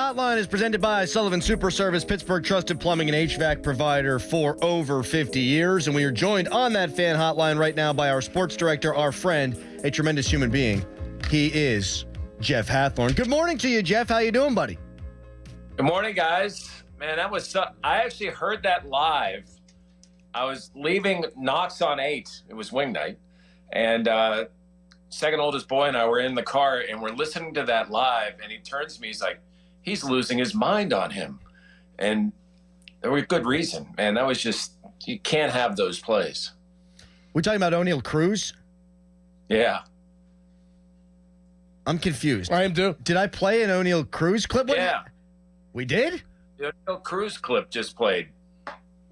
Hotline is presented by Sullivan Super Service, Pittsburgh trusted plumbing and HVAC provider for over 50 years. And we are joined on that Fan Hotline right now by our sports director, our friend, a tremendous human being. He is Jeff Hathhorn. Good morning to you, Jeff. How you doing, buddy? Good morning, guys. Man, that was I actually heard that live. I was leaving Knox on 8. It was wing night. And second oldest boy and I were in the car, and we're listening to that live, and he turns to me, he's like, he's losing his mind on him. And there was good reason, man. That was just, you can't have those plays. We're talking about Oneil Cruz? Yeah. I'm confused. I am too. Did I play an Oneil Cruz clip? Yeah. We did? The Oneil Cruz clip just played.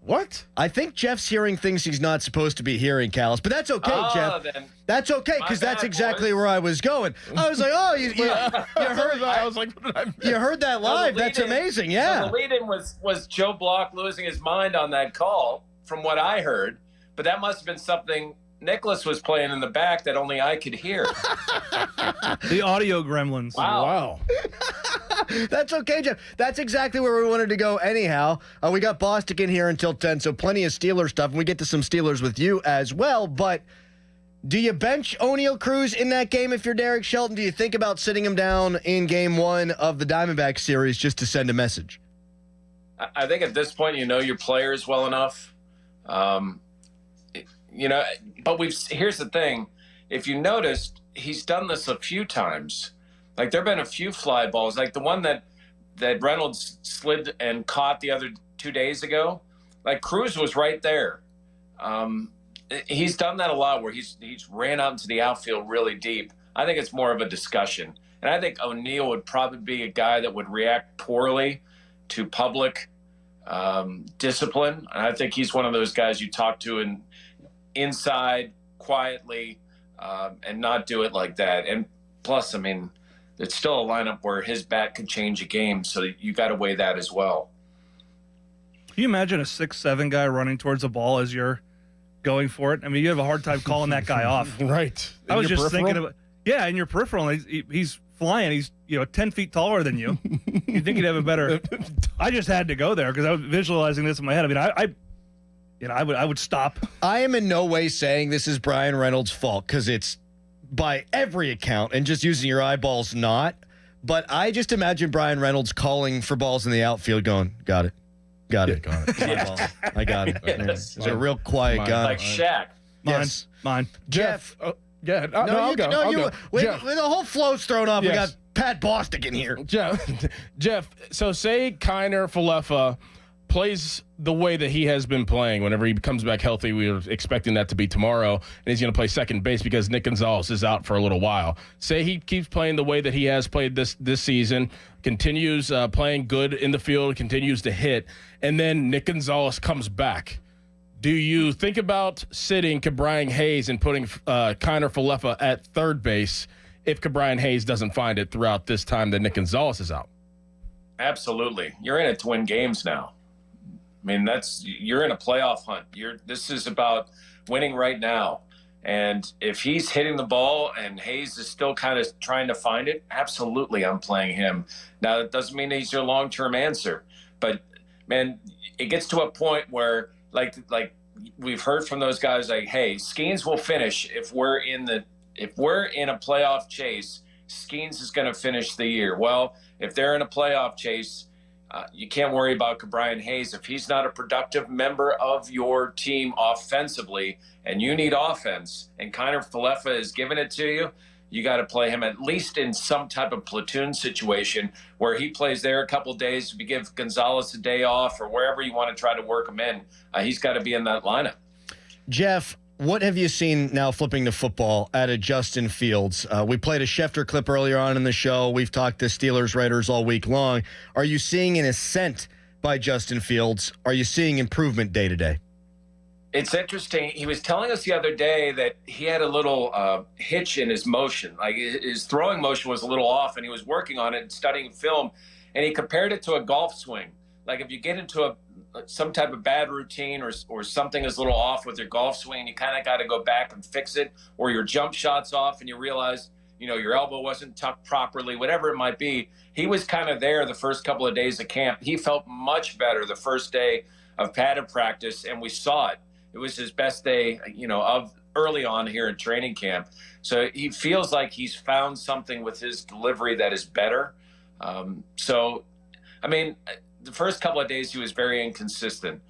What? I think Jeff's hearing things he's not supposed to be hearing, Callis. But that's okay, Jeff. Then that's okay, because that's exactly boys. where I was going. I was like, oh, you heard that? I was like, what did I miss? You heard that live. That's amazing, yeah. So the lead-in was Joe Block losing his mind on that call, from what I heard. But that must have been something Nicholas was playing in the back that only I could hear. The audio gremlins. Wow. That's okay, Jeff. That's exactly where we wanted to go anyhow. We got Bostic in here until 10, so plenty of Steelers stuff, and we get to some Steelers with you as well. But do you bench Oneil Cruz in that game if you're Derek Shelton? Do you think about sitting him down in game 1 of the Diamondback series just to send a message? I think at this point you know your players well enough. But here's the thing. If you noticed, he's done this a few times. Like, there have been a few fly balls, like the one that Reynolds slid and caught the other 2 days ago. Like, Cruz was right there. He's done that a lot where he's ran out into the outfield really deep. I think it's more of a discussion. And I think Oneil would probably be a guy that would react poorly to public discipline. And I think he's one of those guys you talk to inside quietly and not do it like that. And plus, I mean, it's still a lineup where his bat could change a game, so you got to weigh that as well. Can you imagine a 6'7" guy running towards the ball as you're going for it? I mean, you have a hard time calling that guy off. Right. I was just thinking about, in your peripheral. He's flying. He's 10 feet taller than you. You think he'd have a better? I just had to go there because I was visualizing this in my head. I mean, I would stop. I am in no way saying this is Brian Reynolds' fault, because it's by every account, and just using your eyeballs not. But I just imagine Brian Reynolds calling for balls in the outfield going, got it. Got it. I got it. Yes. He's a real quiet guy. Like Shaq. Mine. Jeff. Yeah. I'll go. When the whole flow's thrown off, Yes. we got Pat Bostic in here. Jeff, so say Kiner Falefa plays the way that he has been playing. Whenever he comes back healthy, we were expecting that to be tomorrow, and he's going to play second base because Nick Gonzalez is out for a little while. Say he keeps playing the way that he has played this season, continues playing good in the field, continues to hit, and then Nick Gonzalez comes back. Do you think about sitting Ke'Bryan Hayes and putting Kiner Falefa at third base if Ke'Bryan Hayes doesn't find it throughout this time that Nick Gonzalez is out? Absolutely. You're in it to win games now. I mean, you're in a playoff hunt. This is about winning right now. And if he's hitting the ball and Hayes is still kind of trying to find it, absolutely I'm playing him. Now, that doesn't mean he's your long-term answer. But, man, it gets to a point where, like we've heard from those guys, like, hey, Skeens will finish if we're in a playoff chase. Skeens is going to finish the year. Well, if they're in a playoff chase, you can't worry about Ke'Bryan Hayes. If he's not a productive member of your team offensively and you need offense and Kiner Falefa is giving it to you, you got to play him at least in some type of platoon situation where he plays there a couple of days. You give Gonzalez a day off or wherever you want to try to work him in. He's got to be in that lineup. Jeff, what have you seen now flipping to football out of Justin Fields? We played a Schefter clip earlier on in the show. We've talked to Steelers writers all week long. Are you seeing an ascent by Justin Fields? Are you seeing improvement day to day? It's interesting. He was telling us the other day that he had a little hitch in his motion. Like his throwing motion was a little off, and he was working on it and studying film. And he compared it to a golf swing. Like if you get into some type of bad routine or something is a little off with your golf swing, you kind of got to go back and fix it, or your jump shot's off and you realize, your elbow wasn't tucked properly, whatever it might be. He was kind of there the first couple of days of camp. He felt much better the first day of padded practice, and we saw it. It was his best day, of early on here in training camp. So he feels like he's found something with his delivery that is better. The first couple of days he was very inconsistent.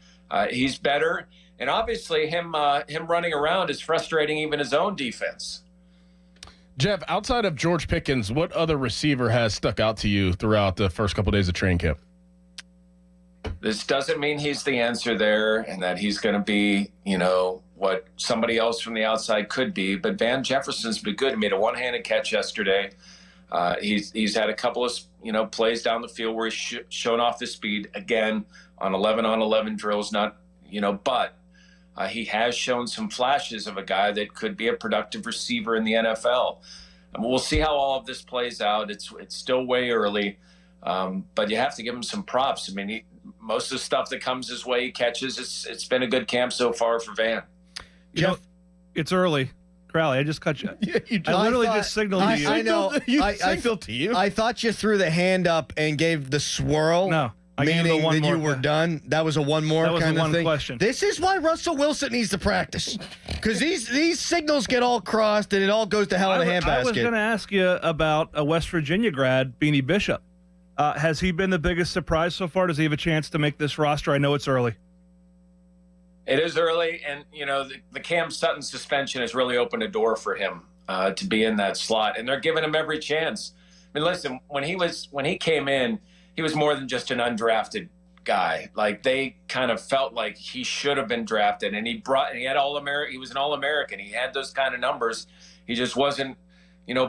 He's better, and obviously him running around is frustrating even his own defense. Jeff, outside of George Pickens, what other receiver has stuck out to you throughout the first couple of days of training camp? This doesn't mean he's the answer there and that he's going to be, what somebody else from the outside could be. But Van Jefferson's been good. He made a one-handed catch yesterday. He's had a couple of, plays down the field where he's shown off the speed again on 11-on-11 drills. But he has shown some flashes of a guy that could be a productive receiver in the NFL. And we'll see how all of this plays out. It's still way early, but you have to give him some props. Most of the stuff that comes his way, he catches. It's been a good camp so far for Van. Jeff, it's early. Crowley, I just cut you. I literally just signaled to you. I know. I feel to you. I thought you threw the hand up and gave the swirl. No. I gave meaning the one that more. you were done. That was a one more that was kind the of one thing. Question. This is why Russell Wilson needs to practice, because these signals get all crossed and it all goes to hell in a handbasket. I was going to ask you about a West Virginia grad, Beanie Bishop. Has he been the biggest surprise so far? Does he have a chance to make this roster? I know it's early. It is early, and the Cam Sutton suspension has really opened a door for him to be in that slot, and they're giving him every chance. Listen, when he came in, he was more than just an undrafted guy. Like, they kind of felt like he should have been drafted, and he had All-American. He was an All-American. He had those kind of numbers. He just wasn't,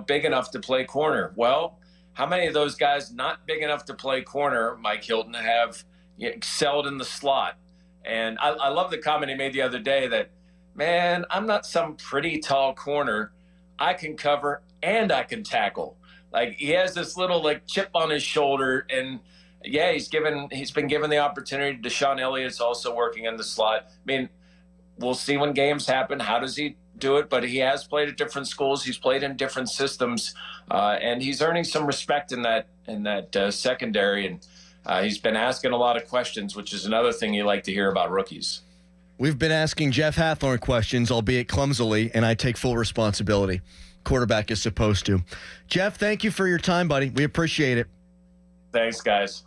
big enough to play corner. Well, how many of those guys not big enough to play corner, Mike Hilton, have excelled in the slot? And I love the comment he made the other day that, man, I'm not some pretty tall corner. I can cover and I can tackle. Like, he has this little chip on his shoulder, and yeah, he's been given the opportunity. Deshaun Elliott's also working in the slot. We'll see when games happen. How does he do it? But he has played at different schools. He's played in different systems, and he's earning some respect in that secondary. And he's been asking a lot of questions, which is another thing you like to hear about rookies. We've been asking Jeff Hathhorn questions, albeit clumsily, and I take full responsibility. Quarterback is supposed to. Jeff, thank you for your time, buddy. We appreciate it. Thanks, guys.